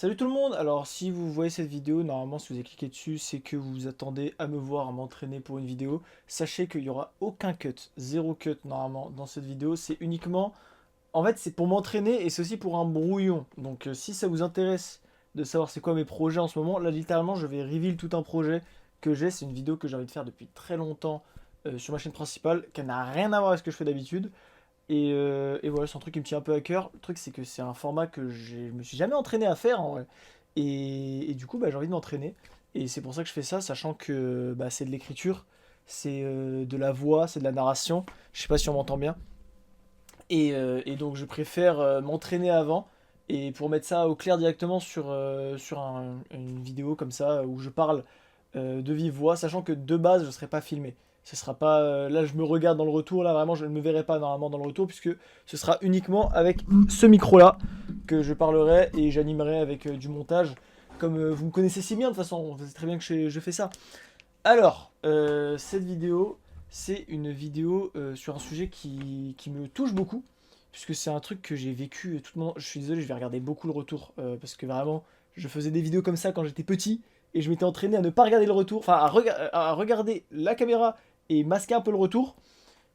Salut tout le monde! Alors si vous voyez cette vidéo, normalement si vous avez cliqué dessus, c'est que vous vous attendez à me voir m'entraîner pour une vidéo. Sachez qu'il n'y aura aucun cut, zéro cut normalement dans cette vidéo. C'est uniquement, en fait c'est pour m'entraîner et c'est aussi pour un brouillon. Donc si ça vous intéresse de savoir c'est quoi mes projets en ce moment, là littéralement je vais reveal tout un projet que j'ai. C'est une vidéo que j'ai envie de faire depuis très longtemps sur ma chaîne principale, qui n'a rien à voir avec ce que je fais d'habitude. Et voilà, c'est un truc qui me tient un peu à cœur. Le truc, c'est que c'est un format que je me suis jamais entraîné à faire en vrai. Et du coup, bah, j'ai envie de m'entraîner. Et c'est pour ça que je fais ça, sachant que bah, c'est de l'écriture, c'est de la voix, c'est de la narration. Je sais pas si on m'entend bien. Et donc, je préfère m'entraîner avant. Et pour mettre ça au clair directement sur une vidéo comme ça, où je parle de vive voix, sachant que de base, je ne serai pas filmé. Ce sera pas. Là, je me regarde dans le retour. Là, vraiment, je ne me verrai pas normalement dans le retour, puisque ce sera uniquement avec ce micro-là que je parlerai et j'animerai avec du montage. Comme vous me connaissez si bien, de toute façon, vous savez très bien que je fais ça. Alors, cette vidéo, c'est une vidéo sur un sujet qui me touche beaucoup, puisque c'est un truc que j'ai vécu tout le monde. Je suis désolé, je vais regarder beaucoup le retour, parce que vraiment, je faisais des vidéos comme ça quand j'étais petit, et je m'étais entraîné à ne pas regarder le retour, enfin à regarder la caméra et masquer un peu le retour.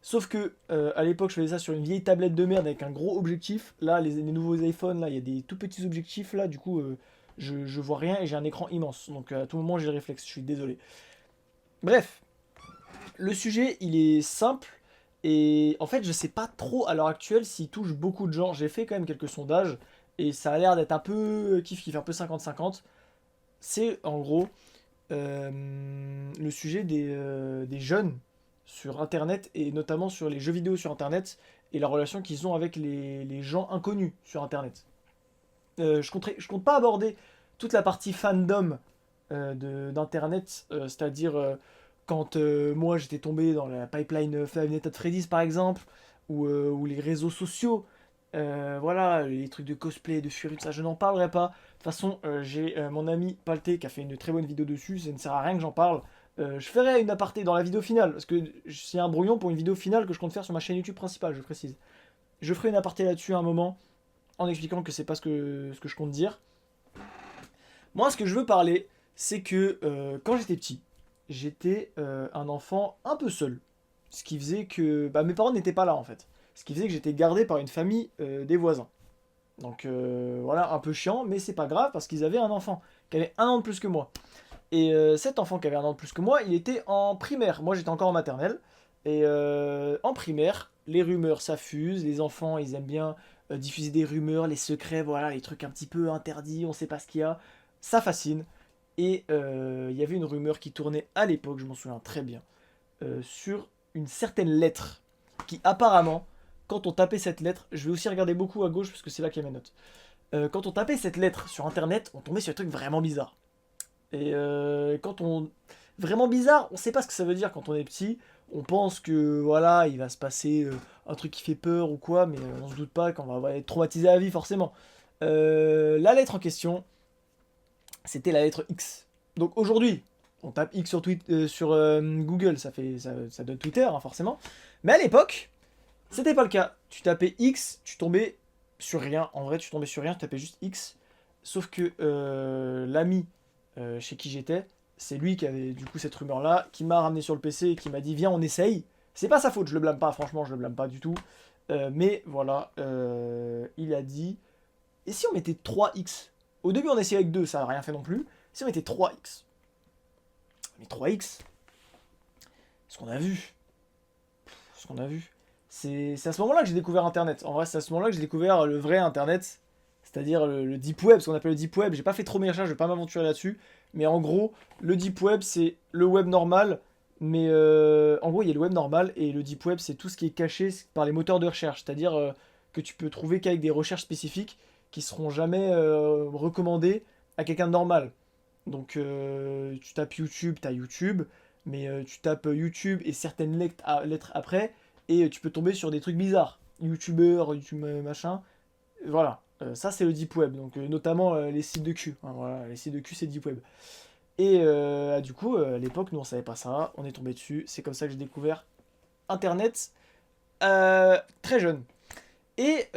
Sauf que à l'époque, je faisais ça sur une vieille tablette de merde avec un gros objectif. Là, les nouveaux iPhones, là, il y a des tout petits objectifs là, du coup, je vois rien et j'ai un écran immense. Donc à tout moment, j'ai le réflexe. Je suis désolé. Bref, le sujet, il est simple. Et en fait, je sais pas trop à l'heure actuelle s'il touche beaucoup de gens. J'ai fait quand même quelques sondages. Et ça a l'air d'être un peu kiff-kiff, un peu 50-50. C'est en gros le sujet des jeunes sur Internet. Et notamment sur les jeux vidéo sur Internet. Et la relation qu'ils ont avec les gens inconnus sur Internet. Je compte pas aborder toute la partie fandom d'Internet, c'est-à-dire quand moi j'étais tombé dans la pipeline Five Nights at Freddy's par exemple, ou les réseaux sociaux, voilà, les trucs de cosplay, de furie, tout ça, je n'en parlerai pas. De toute façon, j'ai mon ami Palté qui a fait une très bonne vidéo dessus, ça ne sert à rien que j'en parle. Je ferai une aparté dans la vidéo finale, parce que c'est un brouillon pour une vidéo finale que je compte faire sur ma chaîne YouTube principale, je précise. Je ferai une aparté là-dessus à un moment, en expliquant que c'est pas ce que je compte dire. Moi, ce que je veux parler, c'est que quand j'étais petit, j'étais un enfant un peu seul. Ce qui faisait que bah, mes parents n'étaient pas là en fait. Ce qui faisait que j'étais gardé par une famille des voisins. Donc voilà, un peu chiant, mais c'est pas grave parce qu'ils avaient un enfant qui avait un an de plus que moi. Et cet enfant qui avait un an de plus que moi, il était en primaire. Moi, j'étais encore en maternelle. Et en primaire, les rumeurs s'affusent. Les enfants, ils aiment bien diffuser des rumeurs, les secrets, voilà, les trucs un petit peu interdits, on sait pas ce qu'il y a. Ça fascine. Et il y avait une rumeur qui tournait à l'époque, je m'en souviens très bien, sur une certaine lettre qui apparemment, quand on tapait cette lettre, je vais aussi regarder beaucoup à gauche parce que c'est là qu'il y a mes notes. Quand on tapait cette lettre sur internet, on tombait sur des trucs vraiment bizarres. Et quand on. Vraiment bizarre, on sait pas ce que ça veut dire quand on est petit. On pense que voilà, il va se passer un truc qui fait peur ou quoi, mais on se doute pas qu'on va être traumatisé à vie forcément. La lettre en question, c'était la lettre X. Donc aujourd'hui, on tape X sur Google, ça donne Twitter hein, forcément. Mais à l'époque, c'était pas le cas. Tu tapais X, tu tombais sur rien. En vrai, tu tombais sur rien, tu tapais juste X. Sauf que l'ami chez qui j'étais, c'est lui qui avait du coup cette rumeur-là, qui m'a ramené sur le PC et qui m'a dit viens on essaye. C'est pas sa faute, je le blâme pas, franchement je le blâme pas du tout. Mais voilà, il a dit, et si on mettait 3x? Au début on essayait avec 2, ça n'a rien fait non plus. Si on mettait 3x? Mais 3x, ce qu'on a vu, ce qu'on a vu. C'est à ce moment-là que j'ai découvert Internet. En vrai, c'est à ce moment-là que j'ai découvert le vrai Internet, c'est-à-dire le Deep Web, ce qu'on appelle le Deep Web. J'ai pas fait trop mes recherches, je vais pas m'aventurer là-dessus. Mais en gros, le Deep Web, c'est le web normal. Mais en gros, il y a le web normal et le Deep Web, c'est tout ce qui est caché par les moteurs de recherche. C'est-à-dire que tu peux trouver qu'avec des recherches spécifiques qui seront jamais recommandées à quelqu'un de normal. Donc tu tapes YouTube, tu as YouTube, mais tu tapes YouTube et certaines lettres après, et tu peux tomber sur des trucs bizarres. YouTubeur, YouTube machin. Voilà, ça c'est le Deep Web, donc notamment les sites de cul. Hein, voilà, les sites de cul c'est Deep Web. Et du coup, à l'époque, nous on savait pas ça, on est tombé dessus. C'est comme ça que j'ai découvert Internet très jeune. Et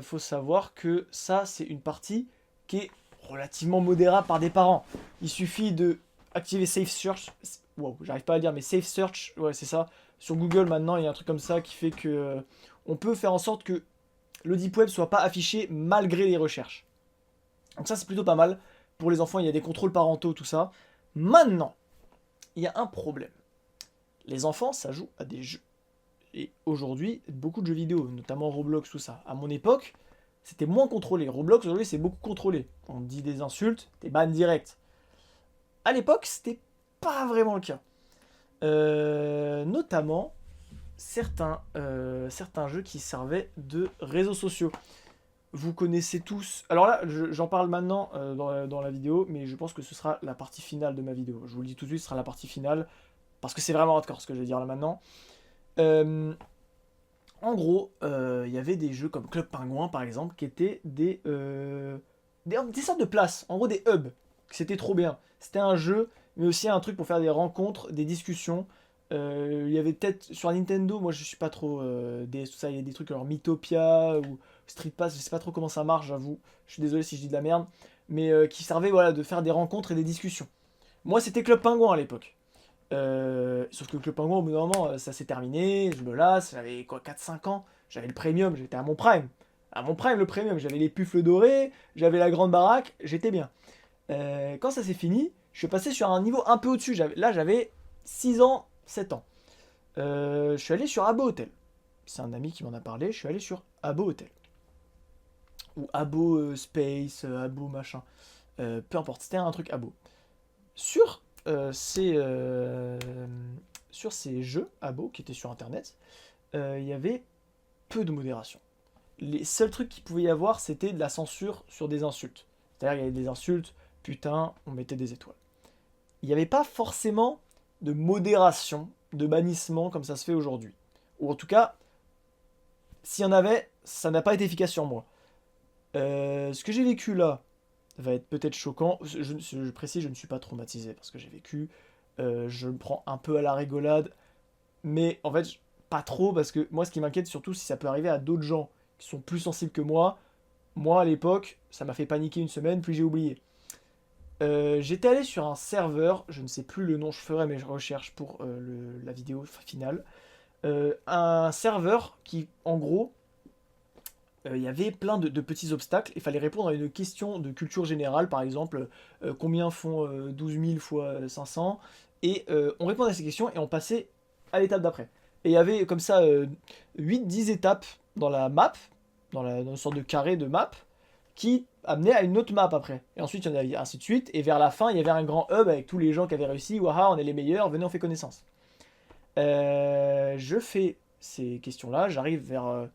faut savoir que ça, c'est une partie qui est relativement modérable par des parents. Il suffit de activer Safe Search. Wow, j'arrive pas à dire, mais Safe Search, ouais, c'est ça. Sur Google, maintenant, il y a un truc comme ça qui fait que on peut faire en sorte que le deep web soit pas affiché malgré les recherches. Donc ça, c'est plutôt pas mal. Pour les enfants, il y a des contrôles parentaux, tout ça. Maintenant, il y a un problème. Les enfants, ça joue à des jeux. Et aujourd'hui, beaucoup de jeux vidéo, notamment Roblox, tout ça. À mon époque, c'était moins contrôlé. Roblox, aujourd'hui, c'est beaucoup contrôlé. On dit des insultes, t'es ban direct. À l'époque, c'était pas vraiment le cas. Notamment, certains jeux qui servaient de réseaux sociaux. Vous connaissez tous... Alors là, j'en parle maintenant dans la vidéo, mais je pense que ce sera la partie finale de ma vidéo. Je vous le dis tout de suite, ce sera la partie finale, parce que c'est vraiment hardcore ce que je vais dire là maintenant. Euh, En gros, il y avait des jeux comme Club Penguin par exemple, qui étaient des sortes de places, en gros des hubs. C'était trop bien. C'était un jeu, mais aussi un truc pour faire des rencontres, des discussions. Il y avait peut-être sur Nintendo, moi je suis pas trop tout ça, il y a des trucs genre Mythopia ou Street Pass, je sais pas trop comment ça marche, j'avoue. Je suis désolé si je dis de la merde, mais qui servait voilà de faire des rencontres et des discussions. Moi c'était Club Penguin à l'époque. Sauf que Club Penguin, au bout d'un moment, ça s'est terminé, je me lasse, j'avais quoi, 4-5 ans, j'avais le premium, j'étais à mon prime. À mon prime, le premium, j'avais les puffles dorés, j'avais la grande baraque, j'étais bien. Quand ça s'est fini, je suis passé sur un niveau un peu au-dessus. Là, j'avais 6 ans, 7 ans. Je suis allé sur Abo Hotel. C'est un ami qui m'en a parlé, je suis allé sur Abo Hotel. Ou Abo Space, Abo machin. Peu importe, c'était un truc Abo. Sur euh, ces, euh, sur ces jeux Abo qui étaient sur internet, il y avait peu de modération. Les seuls trucs qu'il pouvait y avoir, c'était de la censure sur des insultes. C'est-à-dire, il y avait des insultes, putain, on mettait des étoiles. Il n'y avait pas forcément de modération, de bannissement comme ça se fait aujourd'hui. Ou en tout cas, s'il y en avait, ça n'a pas été efficace sur moi. Ce que j'ai vécu là va être peut-être choquant. Je précise, je ne suis pas traumatisé parce que j'ai vécu. Je me prends un peu à la rigolade. Mais en fait, pas trop parce que moi, ce qui m'inquiète surtout, si ça peut arriver à d'autres gens qui sont plus sensibles que moi. Moi, à l'époque, ça m'a fait paniquer une semaine, puis j'ai oublié. J'étais allé sur un serveur, je ne sais plus le nom, je ferai mes recherches pour la vidéo finale. Un serveur qui, en gros, il y avait plein de petits obstacles. Il fallait répondre à une question de culture générale, par exemple, combien font 12 000 fois 500. Et on répondait à ces questions et on passait à l'étape d'après. Et il y avait comme ça 8-10 étapes dans la map, dans une sorte de carré de map, qui amenait à une autre map après. Et ensuite, il y en avait ainsi de suite. Et vers la fin, il y avait un grand hub avec tous les gens qui avaient réussi. Waouh, on est les meilleurs, venez, on fait connaissance. Je fais ces questions-là, j'arrive vers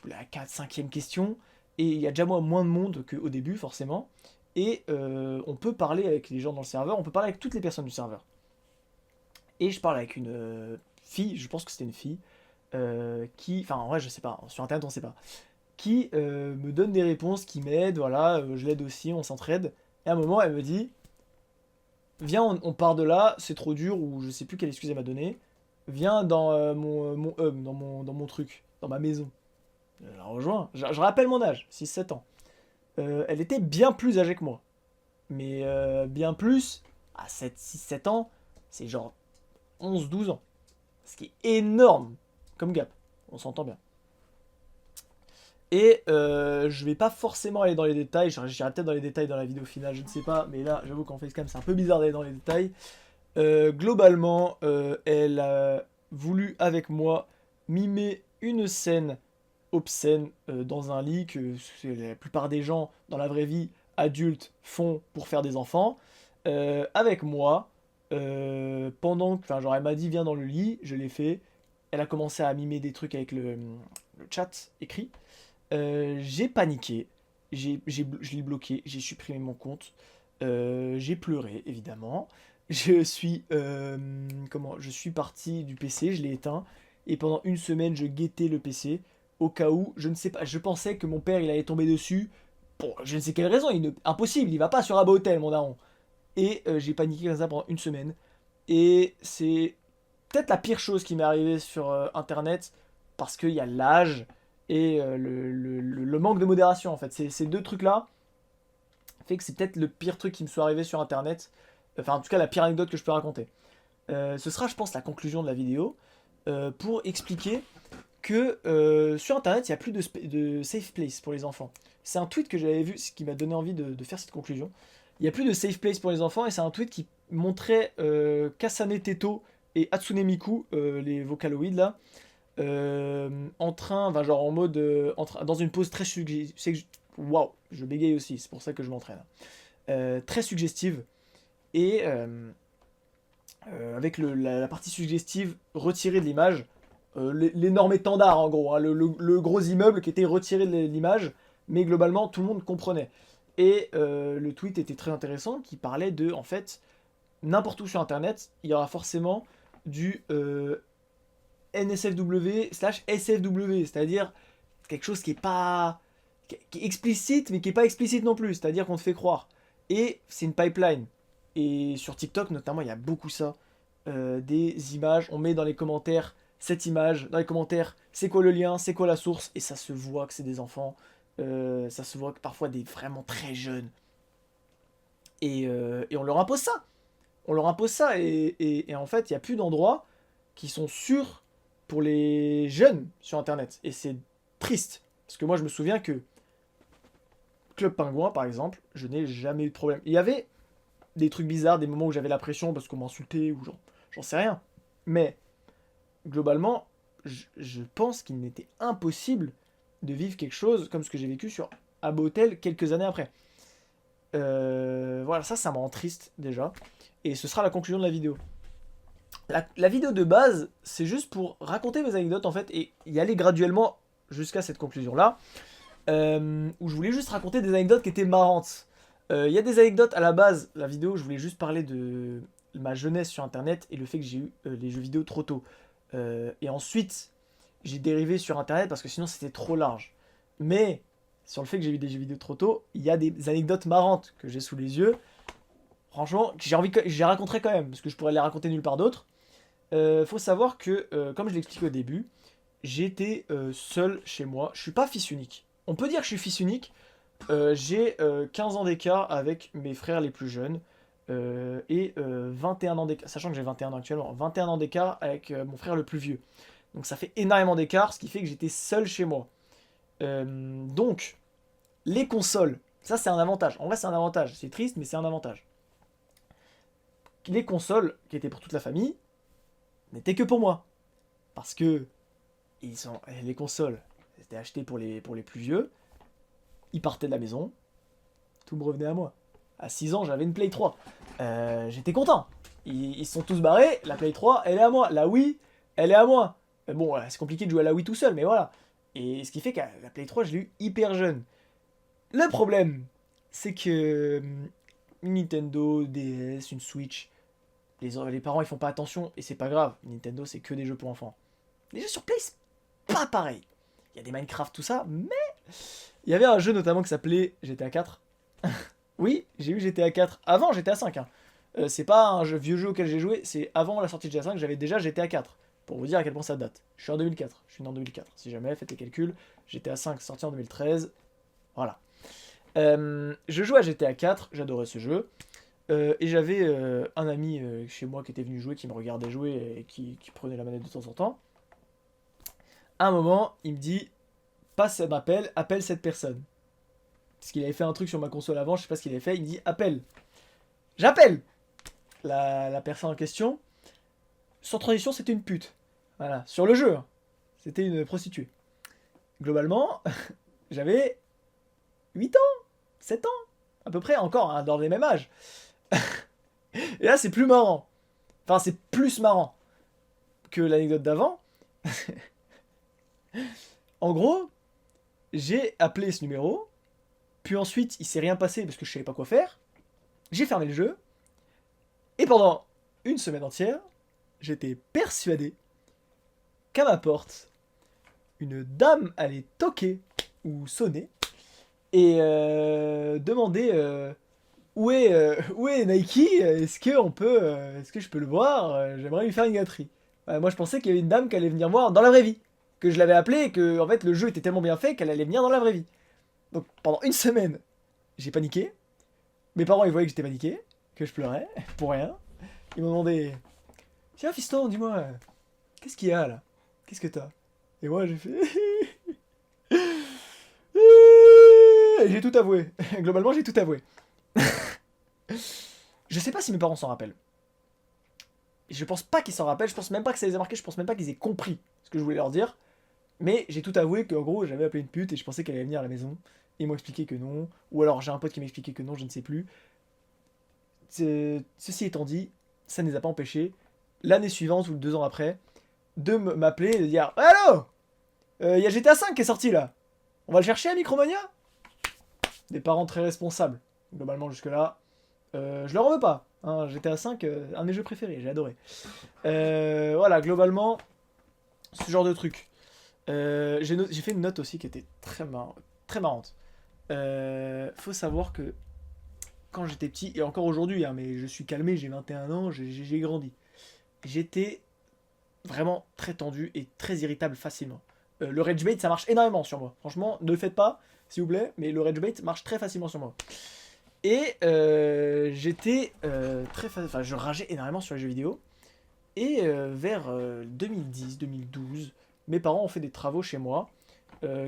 la 4-5e question, et il y a déjà moins de monde qu'au début, forcément. Et on peut parler avec les gens dans le serveur, on peut parler avec toutes les personnes du serveur. Et je parle avec une fille, je pense que c'était une fille, qui, enfin en vrai je sais pas, sur internet on sait pas, qui me donne des réponses, qui m'aide, voilà, je l'aide aussi, on s'entraide. Et à un moment elle me dit, viens on part de là, c'est trop dur, ou je sais plus quelle excuse elle m'a donné, viens dans mon hub, dans mon truc, dans ma maison. Je la rejoins, je rappelle mon âge, 6-7 ans. Elle était bien plus âgée que moi. Mais bien plus, à 6-7 ans, c'est genre 11-12 ans. Ce qui est énorme comme gap. On s'entend bien. Et je vais pas forcément aller dans les détails. J'irai peut-être dans les détails dans la vidéo finale, je ne sais pas. Mais là, j'avoue qu'en facecam, c'est un peu bizarre d'aller dans les détails. Globalement, elle a voulu avec moi mimer une scène obscène dans un lit que la plupart des gens dans la vraie vie adultes font pour faire des enfants. Avec moi, pendant que, enfin, genre, elle m'a dit viens dans le lit, je l'ai fait. Elle a commencé à mimer des trucs avec le chat écrit. J'ai paniqué, je l'ai bloqué, j'ai supprimé mon compte. J'ai pleuré, évidemment. Je suis parti du PC, je l'ai éteint. Et pendant une semaine, je guettais le PC. Au cas où, je ne sais pas, je pensais que mon père, il allait tomber dessus. Pour je ne sais quelle raison, impossible, il va pas sur Abba Hotel, mon daron. Et j'ai paniqué comme ça pendant une semaine. Et c'est peut-être la pire chose qui m'est arrivée sur Internet, parce qu'il y a l'âge et le manque de modération, en fait. C'est ces deux trucs-là fait que c'est peut-être le pire truc qui me soit arrivé sur internet. Enfin, en tout cas, la pire anecdote que je peux raconter. Ce sera, je pense, la conclusion de la vidéo pour expliquer que sur internet, il n'y a plus de safe place pour les enfants. C'est un tweet que j'avais vu, ce qui m'a donné envie de faire cette conclusion. Il n'y a plus de safe place pour les enfants et c'est un tweet qui montrait Kasane Teto et Hatsune Miku, les Vocaloids là, en train, enfin, genre en mode, dans une pose très suggestive. Waouh, je bégaye aussi, c'est pour ça que je m'entraîne. Très suggestive et avec la partie suggestive retirée de l'image, l'énorme étendard en gros, hein, le gros immeuble qui était retiré de l'image, mais globalement tout le monde comprenait. Et le tweet était très intéressant, qui parlait de, en fait, n'importe où sur internet, il y aura forcément du NSFW/SFW, c'est-à-dire quelque chose qui est pas qui est explicite mais qui est pas explicite non plus, c'est-à-dire qu'on te fait croire. Et c'est une pipeline. Et sur TikTok notamment, il y a beaucoup ça. Des images, on met dans les commentaires cette image, dans les commentaires, c'est quoi le lien, c'est quoi la source, et ça se voit que c'est des enfants, ça se voit que parfois des vraiment très jeunes. Et on leur impose ça. On leur impose ça, et en fait, il n'y a plus d'endroits qui sont sûrs pour les jeunes sur Internet. Et c'est triste. Parce que moi, je me souviens que Club Pingouin, par exemple, je n'ai jamais eu de problème. Il y avait des trucs bizarres, des moments où j'avais la pression parce qu'on m'insultait ou j'en sais rien. Mais globalement, je pense qu'il n'était impossible de vivre quelque chose comme ce que j'ai vécu sur Abotel quelques années après. Voilà, ça me rend triste déjà. Et ce sera la conclusion de la vidéo. La vidéo de base, c'est juste pour raconter mes anecdotes en fait et y aller graduellement jusqu'à cette conclusion-là. Où je voulais juste raconter des anecdotes qui étaient marrantes. Il y a des anecdotes à la base, la vidéo, je voulais juste parler de ma jeunesse sur internet et le fait que j'ai eu les jeux vidéo trop tôt. Et ensuite, j'ai dérivé sur internet parce que sinon c'était trop large. Mais sur le fait que j'ai eu des jeux vidéo trop tôt, il y a des anecdotes marrantes que j'ai sous les yeux. Franchement, j'ai envie que je les raconterai quand même parce que je pourrais les raconter nulle part d'autre. Faut savoir que, comme je l'explique au début, j'étais seul chez moi. Je suis pas fils unique. On peut dire que je suis fils unique. J'ai 15 ans d'écart avec mes frères les plus jeunes et 21 ans d'écart, sachant que j'ai 21 ans actuellement, 21 ans d'écart avec mon frère le plus vieux. Donc ça fait énormément d'écart, ce qui fait que j'étais seul chez moi. Donc, les consoles, ça c'est un avantage. En vrai c'est un avantage, c'est triste mais c'est un avantage. Les consoles, qui étaient pour toute la famille, n'étaient que pour moi. Parce que les consoles, c'était acheté pour les plus vieux. Ils partaient de la maison, tout me revenait à moi. À 6 ans, j'avais une Play 3. J'étais content. Ils sont tous barrés, la Play 3, elle est à moi. La Wii, elle est à moi. Bon, c'est compliqué de jouer à la Wii tout seul, mais voilà. Et ce qui fait que la Play 3, je l'ai eu hyper jeune. Le problème, c'est que une Nintendo, DS, une Switch, les parents ils font pas attention et c'est pas grave. Nintendo, c'est que des jeux pour enfants. Les jeux sur Play, c'est pas pareil. Il y a des Minecraft, tout ça, mais il y avait un jeu notamment qui s'appelait GTA 4. Oui, j'ai eu GTA 4 avant GTA 5. Hein. C'est pas un vieux jeu auquel j'ai joué, c'est avant la sortie de GTA 5, j'avais déjà GTA 4. Pour vous dire à quel point ça date. Je suis en 2004, je suis né en 2004. Si jamais, faites les calculs. GTA 5 sorti en 2013. Voilà. Je jouais à GTA 4, j'adorais ce jeu. Et j'avais un ami chez moi qui était venu jouer, qui me regardait jouer et qui prenait la manette de temps en temps. À un moment, il me dit passe un appel, appelle cette personne. Parce qu'il avait fait un truc sur ma console avant, je sais pas ce qu'il avait fait, il me dit appelle. J'appelle la personne en question. Sans transition, c'était une pute. Voilà, sur le jeu, hein. C'était une prostituée. Globalement, j'avais 8 ans, 7 ans, à peu près, encore, hein, dans les mêmes âges. Et là, c'est plus marrant. Enfin, c'est plus marrant que l'anecdote d'avant. En gros, j'ai appelé ce numéro, puis ensuite, il s'est rien passé parce que je savais pas quoi faire. J'ai fermé le jeu, et pendant une semaine entière, j'étais persuadé qu'à ma porte, une dame allait toquer ou sonner et demander où est Nike. Est-ce que je peux le voir? J'aimerais lui faire une gâterie. Moi, je pensais qu'il y avait une dame qui allait venir voir dans la vraie vie, que je l'avais appelée et que en fait le jeu était tellement bien fait qu'elle allait venir dans la vraie vie. Donc pendant une semaine, j'ai paniqué. Mes parents, ils voyaient que j'étais paniqué, que je pleurais, pour rien. Ils m'ont demandé, tiens, fiston, dis-moi, qu'est-ce qu'il y a là? Qu'est-ce que t'as? Et moi, j'ai fait... Et j'ai tout avoué. Globalement, j'ai tout avoué. Je sais pas si mes parents s'en rappellent. Je pense pas qu'ils s'en rappellent, je pense même pas que ça les a marqués, je pense même pas qu'ils aient compris ce que je voulais leur dire. Mais j'ai tout avoué qu'en gros, j'avais appelé une pute et je pensais qu'elle allait venir à la maison. Ils m'ont expliqué que non. Ou alors j'ai un pote qui m'a expliqué que non, je ne sais plus. Ceci étant dit, ça ne les a pas empêchés, l'année suivante ou 2 ans après, de m'appeler et de dire Allô, y a GTA 5 qui est sorti là. On va le chercher à Micromania. Des parents très responsables. Globalement, jusque-là, je leur en veux pas. Hein, GTA 5, un de mes jeux préférés, j'ai adoré. Voilà, globalement, ce genre de truc. J'ai fait une note aussi qui était très marrante. Faut savoir que quand j'étais petit, et encore aujourd'hui, hein, mais je suis calmé, j'ai 21 ans, j'ai grandi. J'étais vraiment très tendu et très irritable facilement. Le rage bait, ça marche énormément sur moi. Franchement, ne le faites pas, s'il vous plaît, mais le rage bait marche très facilement sur moi. Et j'étais enfin, je rageais énormément sur les jeux vidéo. Et vers 2010-2012, mes parents ont fait des travaux chez moi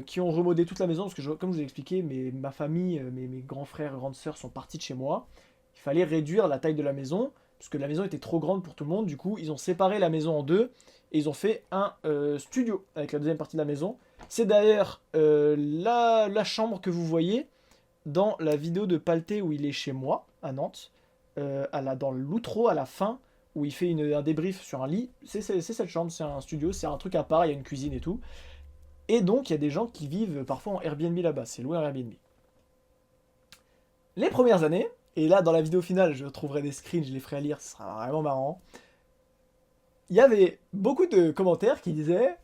qui ont remodé toute la maison parce que, comme je vous ai expliqué, ma famille, mes grands frères et grandes sœurs sont partis de chez moi. Il fallait réduire la taille de la maison parce que la maison était trop grande pour tout le monde. Du coup, ils ont séparé la maison en deux et ils ont fait un studio avec la deuxième partie de la maison. C'est d'ailleurs la chambre que vous voyez dans la vidéo de Palté où il est chez moi à Nantes, dans l'outro à la fin où il fait un débrief sur un lit. C'est cette chambre, c'est un studio, c'est un truc à part, il y a une cuisine et tout. Et donc, il y a des gens qui vivent parfois en Airbnb là-bas. C'est loué en Airbnb. Les premières années, et là, dans la vidéo finale, je trouverai des screens, je les ferai lire, ce sera vraiment marrant. Il y avait beaucoup de commentaires qui disaient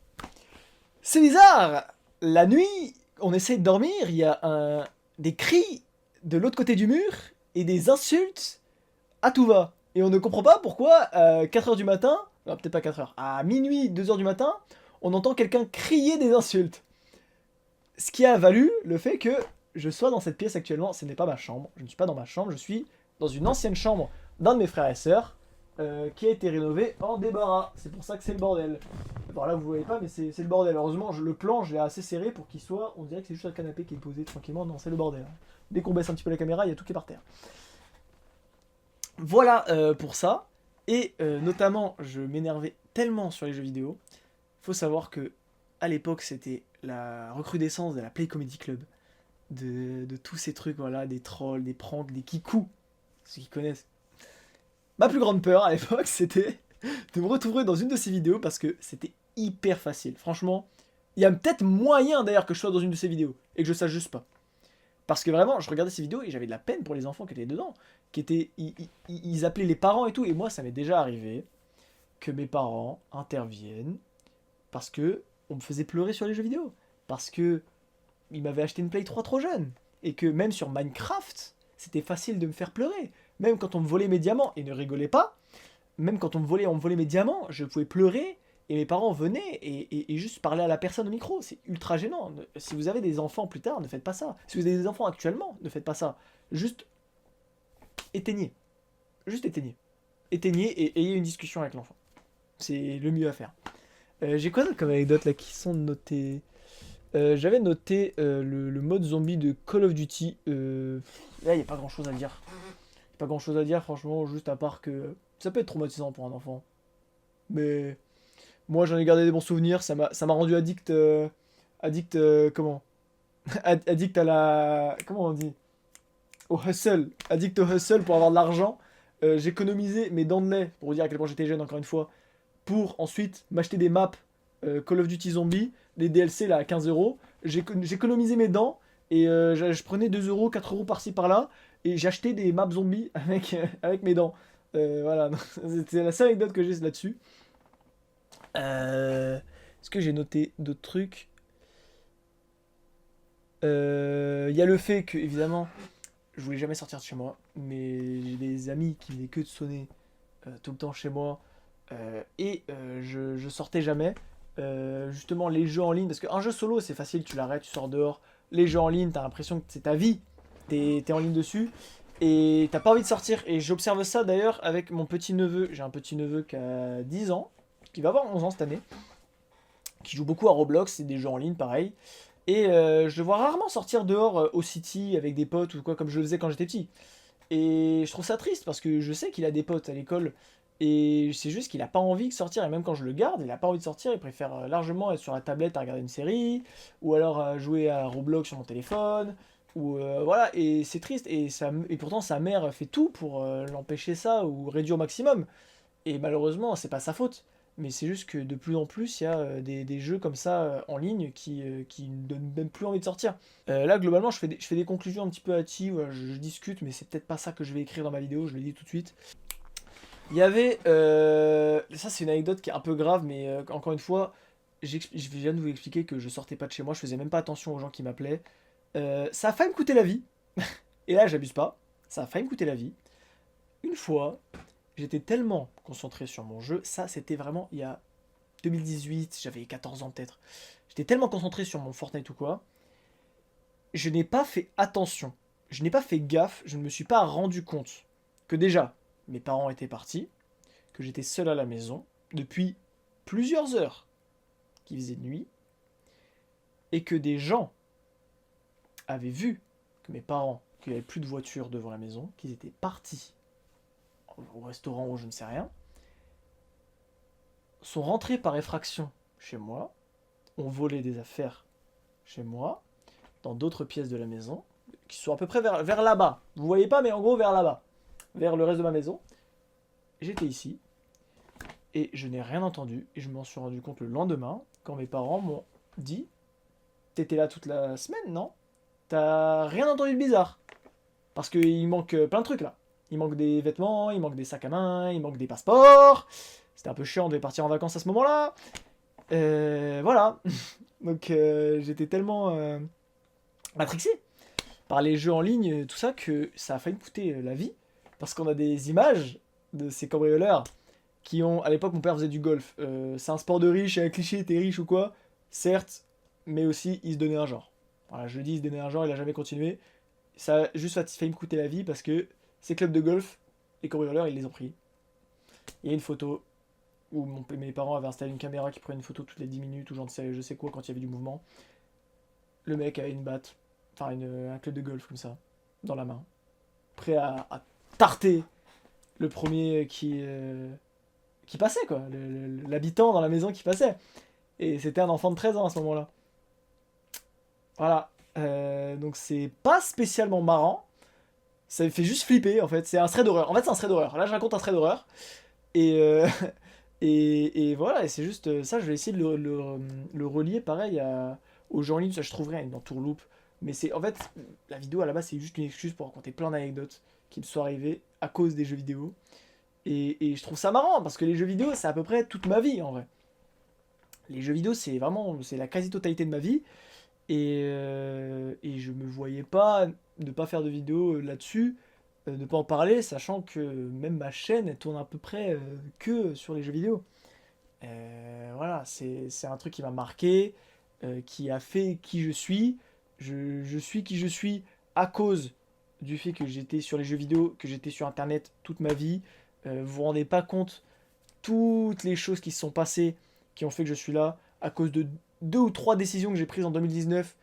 c'est bizarre, la nuit, on essaie de dormir, il y a des cris de l'autre côté du mur et des insultes à tout va. Et on ne comprend pas pourquoi à 4h du matin, non, peut-être pas 4h, à minuit, 2h du matin, on entend quelqu'un crier des insultes. Ce qui a valu le fait que je sois dans cette pièce actuellement. Ce n'est pas ma chambre, je ne suis pas dans ma chambre, je suis dans une ancienne chambre d'un de mes frères et sœurs qui a été rénovée en débarras. C'est pour ça que c'est le bordel. Bon là vous voyez pas mais c'est le bordel. Heureusement le plan je l'ai assez serré pour qu'il soit, on dirait que c'est juste un canapé qui est posé tranquillement. Non c'est le bordel. Dès qu'on baisse un petit peu la caméra il y a tout qui est par terre. Voilà pour ça. Et notamment je m'énervais tellement sur les jeux vidéo. Faut savoir que à l'époque c'était la recrudescence de la Play Comedy Club. De tous ces trucs, voilà, des trolls, des pranks, des kikous, ceux qui connaissent. Ma plus grande peur à l'époque, c'était de me retrouver dans une de ces vidéos parce que c'était hyper facile. Franchement, il y a peut-être moyen d'ailleurs que je sois dans une de ces vidéos et que je sache juste pas. Parce que vraiment, je regardais ces vidéos et j'avais de la peine pour les enfants qui étaient dedans. Ils appelaient les parents et tout. Et moi, ça m'est déjà arrivé que mes parents interviennent parce que on me faisait pleurer sur les jeux vidéo. Parce que il m'avait acheté une Play 3 trop jeune. Et que même sur Minecraft, c'était facile de me faire pleurer. Même quand on me volait mes diamants, et ne rigolez pas, même quand on me volait mes diamants, je pouvais pleurer, et mes parents venaient et juste parlaient à la personne au micro. C'est ultra gênant. Si vous avez des enfants plus tard, ne faites pas ça. Si vous avez des enfants actuellement, ne faites pas ça. Juste éteignez. Juste éteignez. Éteignez et ayez une discussion avec l'enfant. C'est le mieux à faire. J'ai quoi d'autre comme anecdote là qui sont notées? J'avais noté le mode zombie de Call of Duty. Là, il n'y a pas grand chose à dire. Pas grand chose à dire, franchement, juste à part que ça peut être traumatisant pour un enfant. Mais moi, j'en ai gardé des bons souvenirs. Ça m'a rendu addict. Comment Addict à la. Comment on dit? Au hustle. Addict au hustle pour avoir de l'argent. J'économisais mes dents de lait, pour vous dire à quel point j'étais jeune, encore une fois, pour ensuite m'acheter des maps Call of Duty Zombie, les DLC là à 15€. J'économisais mes dents et je prenais 2€, 4€ par-ci par-là et j'achetais des maps zombies avec mes dents. Voilà, c'était la seule anecdote que j'ai là-dessus. Est-ce que j'ai noté d'autres trucs? Il y a le fait que, évidemment, je voulais jamais sortir de chez moi, mais j'ai des amis qui faisaient que de sonner tout le temps chez moi et je sortais jamais. Justement, les jeux en ligne, parce qu'un jeu solo c'est facile, tu l'arrêtes, tu sors dehors. Les jeux en ligne, t'as l'impression que c'est ta vie, t'es en ligne dessus. Et t'as pas envie de sortir. Et j'observe ça d'ailleurs avec mon petit neveu. J'ai un petit neveu qui a 10 ans, qui va avoir 11 ans cette année, qui joue beaucoup à Roblox, c'est des jeux en ligne pareil. Et je le vois rarement sortir dehors au city avec des potes ou quoi, comme je le faisais quand j'étais petit. Et je trouve ça triste parce que je sais qu'il a des potes à l'école. Et c'est juste qu'il a pas envie de sortir. Et même quand je le garde, il a pas envie de sortir. Il préfère largement être sur la tablette à regarder une série. Ou alors à jouer à Roblox sur mon téléphone. Ou voilà. Et c'est triste. Et pourtant, sa mère fait tout pour l'empêcher ça ou réduire au maximum. Et malheureusement, c'est pas sa faute. Mais c'est juste que de plus en plus, il y a des jeux comme ça en ligne qui ne donnent même plus envie de sortir. Là, globalement, je fais des conclusions un petit peu hâtives, voilà, je discute, mais c'est peut-être pas ça que je vais écrire dans ma vidéo, je le dis tout de suite. Il y avait... ça, c'est une anecdote qui est un peu grave, mais encore une fois, je viens de vous expliquer que je sortais pas de chez moi, je faisais même pas attention aux gens qui m'appelaient. Ça a failli me coûter la vie. Et là, j'abuse pas. Ça a failli me coûter la vie. Une fois, j'étais tellement concentré sur mon jeu, ça c'était vraiment il y a 2018, j'avais 14 ans peut-être. J'étais tellement concentré sur mon Fortnite ou quoi, je n'ai pas fait attention, je n'ai pas fait gaffe, je ne me suis pas rendu compte que déjà mes parents étaient partis, que j'étais seul à la maison depuis plusieurs heures qui faisaient nuit, et que des gens avaient vu que mes parents, qu'il n'y avait plus de voiture devant la maison, qu'ils étaient partis au restaurant ou je ne sais rien, sont rentrés par effraction chez moi, ont volé des affaires chez moi, dans d'autres pièces de la maison, qui sont à peu près vers là-bas. Vous voyez pas, mais en gros vers là-bas, vers le reste de ma maison. J'étais ici, et je n'ai rien entendu, et je m'en suis rendu compte le lendemain, quand mes parents m'ont dit « T'étais là toute la semaine, non? T'as rien entendu de bizarre ?» Parce qu'il manque plein de trucs là. Il manque des vêtements, il manque des sacs à main, il manque des passeports. C'était un peu chiant, on devait partir en vacances à ce moment-là. Voilà. Donc j'étais tellement matrixé par les jeux en ligne, tout ça, que ça a failli me coûter la vie. Parce qu'on a des images de ces cambrioleurs qui ont... À l'époque, mon père faisait du golf. C'est un sport de riche, et un cliché, t'es riche ou quoi? Certes, mais aussi, il se donnait un genre. Voilà, je le dis, il se donnait un genre, il a jamais continué. Ça a juste failli me coûter la vie parce que ces clubs de golf, les cambrioleurs, ils les ont pris. Il y a une photo où mes parents avaient installé une caméra qui prenait une photo toutes les 10 minutes ou je sais quoi quand il y avait du mouvement. Le mec avait une batte, enfin un club de golf comme ça, dans la main, prêt à tarter le premier qui passait, quoi, l'habitant dans la maison qui passait. Et c'était un enfant de 13 ans à ce moment-là. Voilà. Donc c'est pas spécialement marrant. Ça me fait juste flipper en fait. C'est un thread d'horreur. En fait, c'est un thread d'horreur. Là, je raconte un thread d'horreur. Et, et voilà. Et c'est juste ça. Je vais essayer de le relier pareil aux gens en ligne. Ça, je trouverai dans Tourloupe. Mais c'est en fait, la vidéo à la base, c'est juste une excuse pour raconter plein d'anecdotes qui me sont arrivées à cause des jeux vidéo. Et je trouve ça marrant parce que les jeux vidéo, c'est à peu près toute ma vie en vrai. Les jeux vidéo, c'est vraiment c'est la quasi-totalité de ma vie. Et je me voyais pas ne pas faire de vidéo là-dessus, ne pas en parler, sachant que même ma chaîne elle tourne à peu près que sur les jeux vidéo. Voilà, c'est un truc qui m'a marqué, qui a fait qui je suis. Je suis qui je suis à cause du fait que j'étais sur les jeux vidéo, que j'étais sur Internet toute ma vie. Vous vous rendez pas compte toutes les choses qui se sont passées, qui ont fait que je suis là, à cause de deux ou trois décisions que j'ai prises en 2019.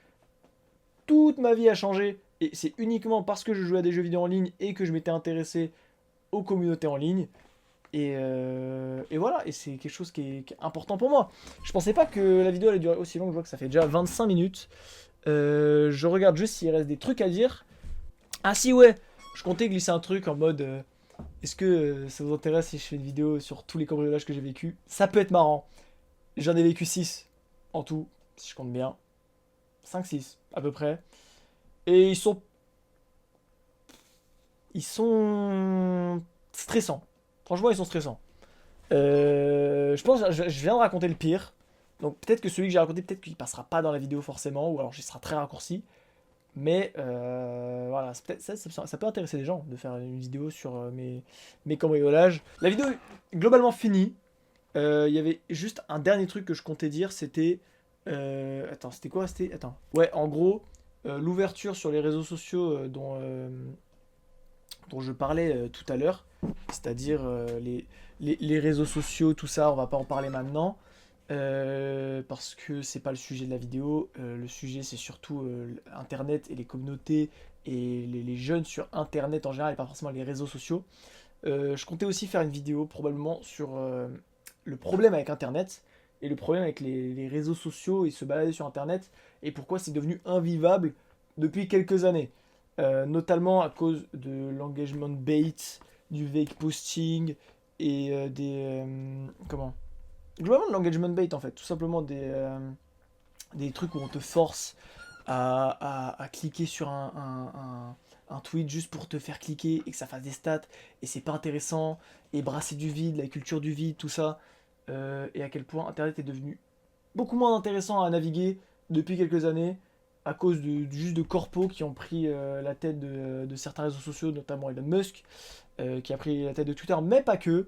Toute ma vie a changé, et c'est uniquement parce que je jouais à des jeux vidéo en ligne et que je m'étais intéressé aux communautés en ligne. Et voilà, et c'est quelque chose qui est important pour moi. Je pensais pas que la vidéo allait durer aussi longtemps, je vois que ça fait déjà 25 minutes. Je regarde juste s'il reste des trucs à dire. Ah si, ouais, je comptais glisser un truc en mode... est-ce que ça vous intéresse si je fais une vidéo sur tous les cambriolages que j'ai vécu? Ça peut être marrant. J'en ai vécu 6 en tout, si je compte bien. 5-6 à peu près. Et ils sont stressants. Franchement, ils sont stressants. Je pense que je viens de raconter le pire. Donc peut-être que celui que j'ai raconté, peut-être qu'il passera pas dans la vidéo forcément, ou alors il sera très raccourci. Mais voilà, ça peut intéresser les gens de faire une vidéo sur mes cambriolages. La vidéo est globalement finie. Il y avait juste un dernier truc que je comptais dire, c'était... attends, c'était quoi? Attends. Ouais, en gros, l'ouverture sur les réseaux sociaux dont je parlais tout à l'heure, c'est-à-dire les réseaux sociaux, tout ça, on va pas en parler maintenant, parce que c'est pas le sujet de la vidéo. Le sujet c'est surtout Internet et les communautés et les jeunes sur Internet en général et pas forcément les réseaux sociaux. Je comptais aussi faire une vidéo probablement sur le problème avec Internet et le problème avec les réseaux sociaux et se balader sur Internet et pourquoi c'est devenu invivable depuis quelques années. Notamment à cause de l'engagement bait, du fake posting et comment? Globalement de l'engagement bait en fait, tout simplement des trucs où on te force à cliquer sur un tweet juste pour te faire cliquer et que ça fasse des stats et c'est pas intéressant et brasser du vide, la culture du vide, tout ça et à quel point Internet est devenu beaucoup moins intéressant à naviguer depuis quelques années à cause juste de corpos qui ont pris la tête de certains réseaux sociaux, notamment Elon Musk, qui a pris la tête de Twitter, mais pas que.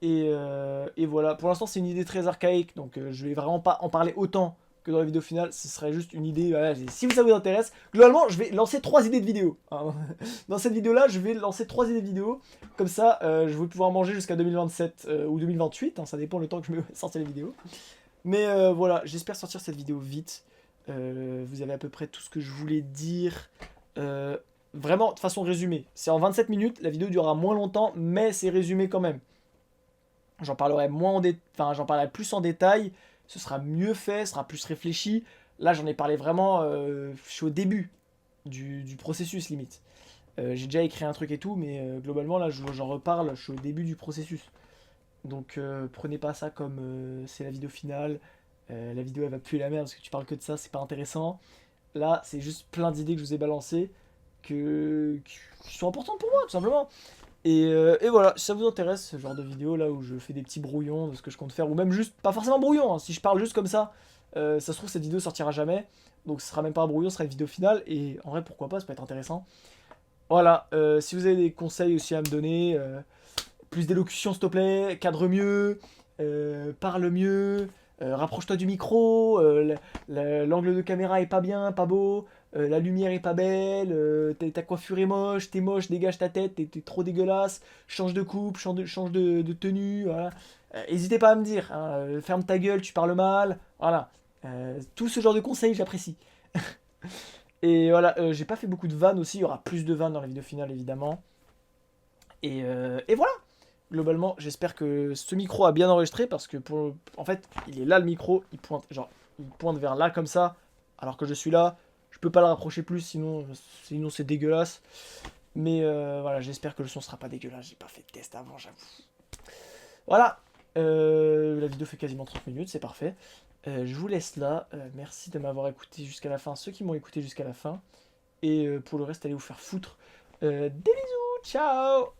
Et voilà, pour l'instant c'est une idée très archaïque, donc je vais vraiment pas en parler autant que dans la vidéo finale, ce serait juste une idée, voilà, si ça vous intéresse, globalement je vais lancer 3 idées de vidéos. Hein. Dans cette vidéo là, je vais lancer 3 idées de vidéos, comme ça je vais pouvoir manger jusqu'à 2027 ou 2028, hein, ça dépend le temps que je me sortir les vidéos. Mais voilà, j'espère sortir cette vidéo vite. Vous avez à peu près tout ce que je voulais dire. Vraiment, de façon résumée. C'est en 27 minutes, la vidéo durera moins longtemps, mais c'est résumé quand même. J'en parlerai j'en parlerai plus en détail. Ce sera mieux fait, ce sera plus réfléchi. Là, j'en ai parlé vraiment. Je suis au début du processus limite. J'ai déjà écrit un truc et tout, mais globalement là, j'en reparle. Je suis au début du processus. Donc prenez pas ça comme c'est la vidéo finale. La vidéo elle va puer la merde parce que tu parles que de ça, c'est pas intéressant. Là, c'est juste plein d'idées que je vous ai balancées qui sont importantes pour moi, tout simplement. Et voilà, si ça vous intéresse, ce genre de vidéo là où je fais des petits brouillons de ce que je compte faire, ou même juste, pas forcément brouillon, hein, si je parle juste comme ça, ça se trouve cette vidéo sortira jamais, donc ce sera même pas un brouillon, ce sera une vidéo finale, et en vrai pourquoi pas, ça peut être intéressant. Voilà, si vous avez des conseils aussi à me donner, plus d'élocution s'il te plaît, cadre mieux, parle mieux, rapproche-toi du micro, l'angle de caméra est pas bien, pas beau, la lumière est pas belle, ta coiffure est moche, t'es moche, dégage ta tête, t'es trop dégueulasse, change de coupe, change de tenue, voilà. N'hésitez pas à me dire, hein, ferme ta gueule, tu parles mal, voilà. Tout ce genre de conseils, j'apprécie. Et voilà, j'ai pas fait beaucoup de vannes aussi, il y aura plus de vannes dans la vidéo finale évidemment. Et voilà, globalement, j'espère que ce micro a bien enregistré parce que en fait, il est là le micro, il pointe vers là comme ça, alors que je suis là. Je peux pas le rapprocher plus, sinon c'est dégueulasse. Mais voilà, j'espère que le son sera pas dégueulasse. J'ai pas fait de test avant, j'avoue. Voilà, la vidéo fait quasiment 30 minutes, c'est parfait. Je vous laisse là. Merci de m'avoir écouté jusqu'à la fin, ceux qui m'ont écouté jusqu'à la fin. Et pour le reste, allez vous faire foutre. Des bisous, ciao!